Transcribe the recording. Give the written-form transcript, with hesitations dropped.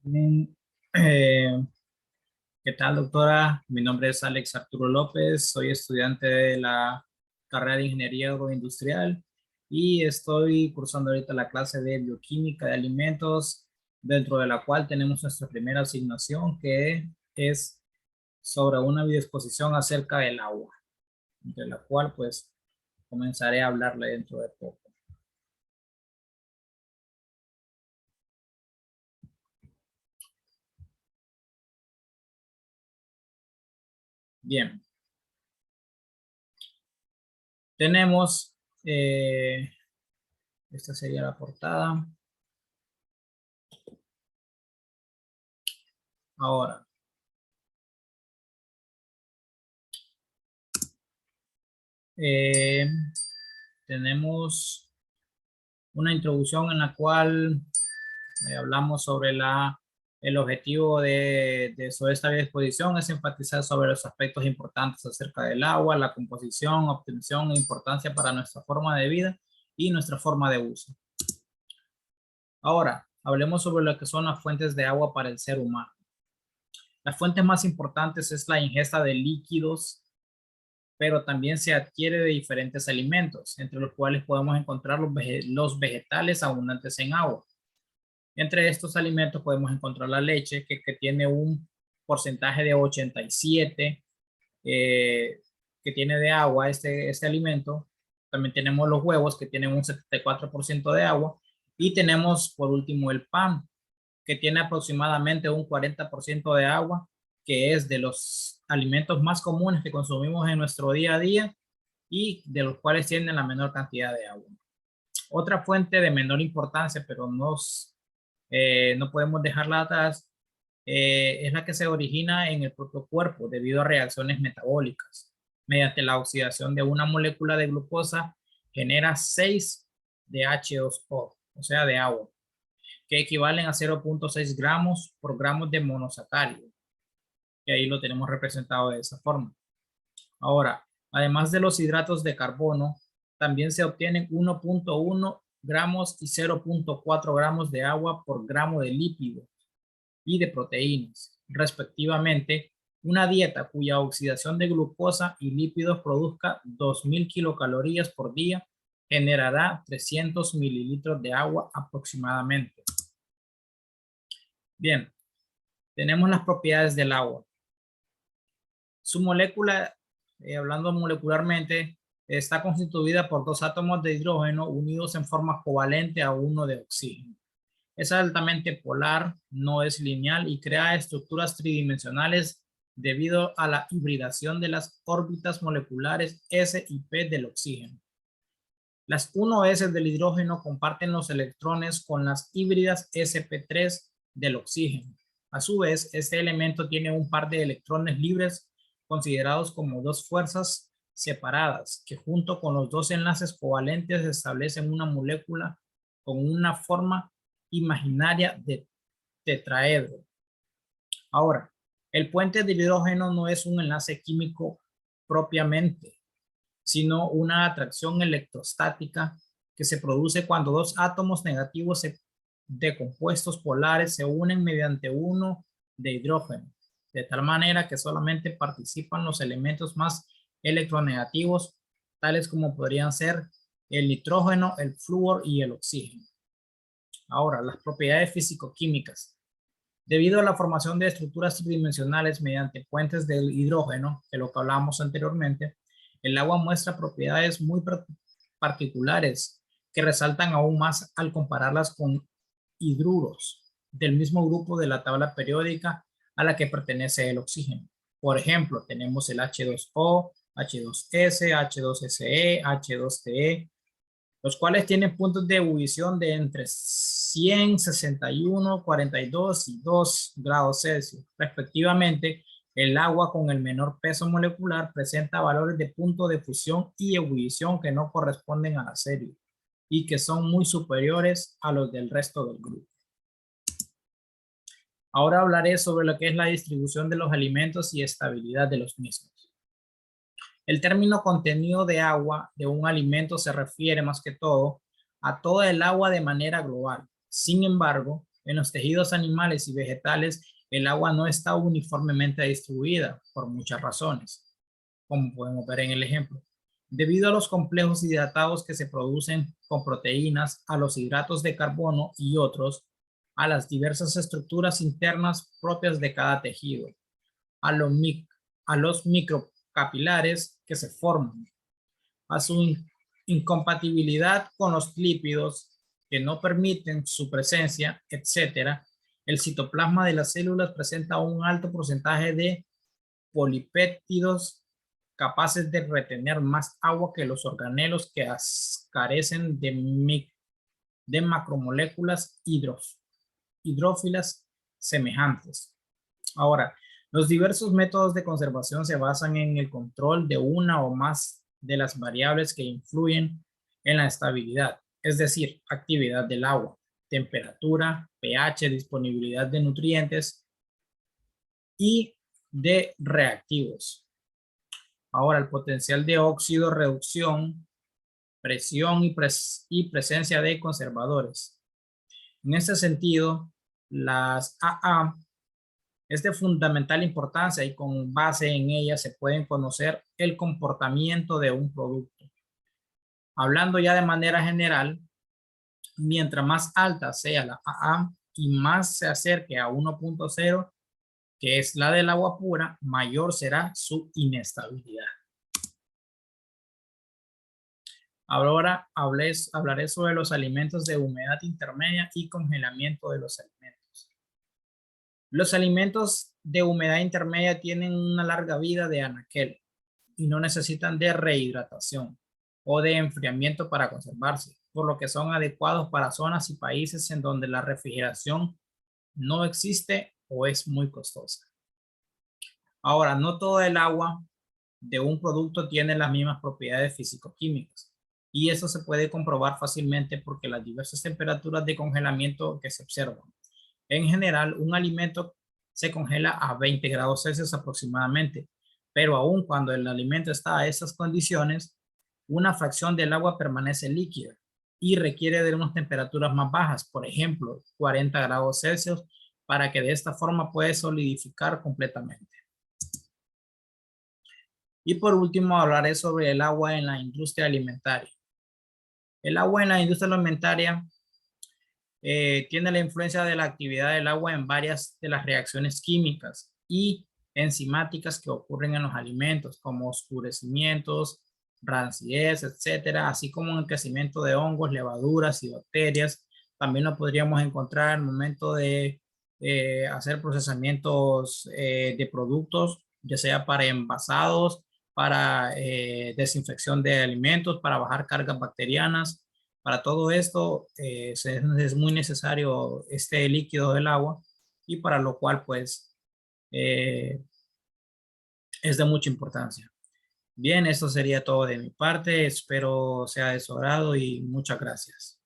Bien, eh, ¿qué tal, doctora? Mi nombre es Alex Arturo López, soy estudiante de la carrera de Ingeniería Agroindustrial y estoy cursando ahorita la clase de Bioquímica de Alimentos, dentro de la cual tenemos nuestra primera asignación que es sobre una videoexposición acerca del agua, de la cual pues comenzaré a hablarle dentro de poco. Bien, tenemos, esta sería la portada. Ahora, tenemos una introducción en la cual hablamos sobre el objetivo sobre esta exposición es enfatizar sobre los aspectos importantes acerca del agua, la composición, obtención e importancia para nuestra forma de vida y nuestra forma de uso. Ahora, hablemos sobre lo que son las fuentes de agua para el ser humano. Las fuentes más importantes es la ingesta de líquidos, pero también se adquiere de diferentes alimentos, entre los cuales podemos encontrar los vegetales abundantes en agua. Entre estos alimentos podemos encontrar la leche, que tiene un porcentaje de 87, que tiene de agua este alimento. También tenemos los huevos, que tienen un 74% de agua. Y tenemos, por último, el pan, que tiene aproximadamente un 40% de agua, que es de los alimentos más comunes que consumimos en nuestro día a día y de los cuales tienen la menor cantidad de agua. Otra fuente de menor importancia, pero no podemos dejarla atrás, es la que se origina en el propio cuerpo debido a reacciones metabólicas. Mediante la oxidación de una molécula de glucosa genera 6 de H2O, o sea, de agua, que equivalen a 0.6 gramos por gramos de monosacárido. Y ahí lo tenemos representado de esa forma. Ahora, además de los hidratos de carbono, también se obtienen 1.1 gramos y 0.4 gramos de agua por gramo de lípido y de proteínas, respectivamente. Una dieta cuya oxidación de glucosa y lípidos produzca 2000 kilocalorías por día generará 300 mililitros de agua aproximadamente. Bien, tenemos las propiedades del agua. Su molécula, hablando molecularmente, está constituida por 2 átomos de hidrógeno unidos en forma covalente a uno de oxígeno. Es altamente polar, no es lineal y crea estructuras tridimensionales debido a la hibridación de las órbitas moleculares S y P del oxígeno. Las 1s del hidrógeno comparten los electrones con las híbridas sp3 del oxígeno. A su vez, este elemento tiene un par de electrones libres considerados como dos fuerzas separadas, que junto con los dos enlaces covalentes establecen una molécula con una forma imaginaria de tetraedro. Ahora, el puente de hidrógeno no es un enlace químico propiamente, sino una atracción electrostática que se produce cuando dos átomos negativos de compuestos polares se unen mediante uno de hidrógeno, de tal manera que solamente participan los elementos más electronegativos, tales como podrían ser el nitrógeno, el flúor y el oxígeno. Ahora, las propiedades físico-químicas. Debido a la formación de estructuras tridimensionales mediante puentes del hidrógeno, de lo que hablábamos anteriormente, el agua muestra propiedades muy particulares que resaltan aún más al compararlas con hidruros del mismo grupo de la tabla periódica a la que pertenece el oxígeno. Por ejemplo, tenemos el H2O, H2S, H2SE, H2TE, los cuales tienen puntos de ebullición de entre 100, 61, 42 y 2 grados Celsius. Respectivamente, el agua con el menor peso molecular presenta valores de punto de fusión y ebullición que no corresponden a la serie y que son muy superiores a los del resto del grupo. Ahora hablaré sobre lo que es la distribución de los alimentos y estabilidad de los mismos. El término contenido de agua de un alimento se refiere más que todo a toda el agua de manera global. Sin embargo, En los tejidos animales y vegetales, el agua no está uniformemente distribuida por muchas razones, como podemos ver en el ejemplo. Debido a los complejos hidratados que se producen con proteínas, a los hidratos de carbono y otros, a las diversas estructuras internas propias de cada tejido, a los microcapilares que se forman, a su incompatibilidad con los lípidos que no permiten su presencia, etc. El citoplasma de las células presenta un alto porcentaje de polipéptidos capaces de retener más agua que los organelos que carecen de macromoléculas hidrófilas semejantes. Ahora, los diversos métodos de conservación se basan en el control de una o más de las variables que influyen en la estabilidad, es decir, actividad del agua, temperatura, pH, disponibilidad de nutrientes y de reactivos. Ahora, el potencial de óxido, reducción, presión y presencia de conservadores. En este sentido, las AA es de fundamental importancia y con base en ella se pueden conocer el comportamiento de un producto. Hablando ya de manera general, mientras más alta sea la AA y más se acerque a 1.0, que es la del agua pura, mayor será su inestabilidad. Ahora hablaré sobre los alimentos de humedad intermedia y congelamiento de los alimentos. Los alimentos de humedad intermedia tienen una larga vida de anaquel y no necesitan de rehidratación o de enfriamiento para conservarse, por lo que son adecuados para zonas y países en donde la refrigeración no existe o es muy costosa. Ahora, no todo el agua de un producto tiene las mismas propiedades físico-químicas y eso se puede comprobar fácilmente porque las diversas temperaturas de congelamiento que se observan. En general, un alimento se congela a 20 grados Celsius aproximadamente, pero aún cuando el alimento está a esas condiciones, una fracción del agua permanece líquida y requiere de unas temperaturas más bajas, por ejemplo, 40 grados Celsius, para que de esta forma pueda solidificar completamente. Y por último, hablaré sobre el agua en la industria alimentaria. El agua en la industria alimentaria tiene la influencia de la actividad del agua en varias de las reacciones químicas y enzimáticas que ocurren en los alimentos, como oscurecimientos, rancidez, etcétera, así como el crecimiento de hongos, levaduras y bacterias. También lo podríamos encontrar al momento de hacer procesamientos de productos, ya sea para envasados, para desinfección de alimentos, para bajar cargas bacterianas. Para todo esto es muy necesario este líquido del agua y para lo cual pues es de mucha importancia. Bien, esto sería todo de mi parte. Espero sea de su agrado y muchas gracias.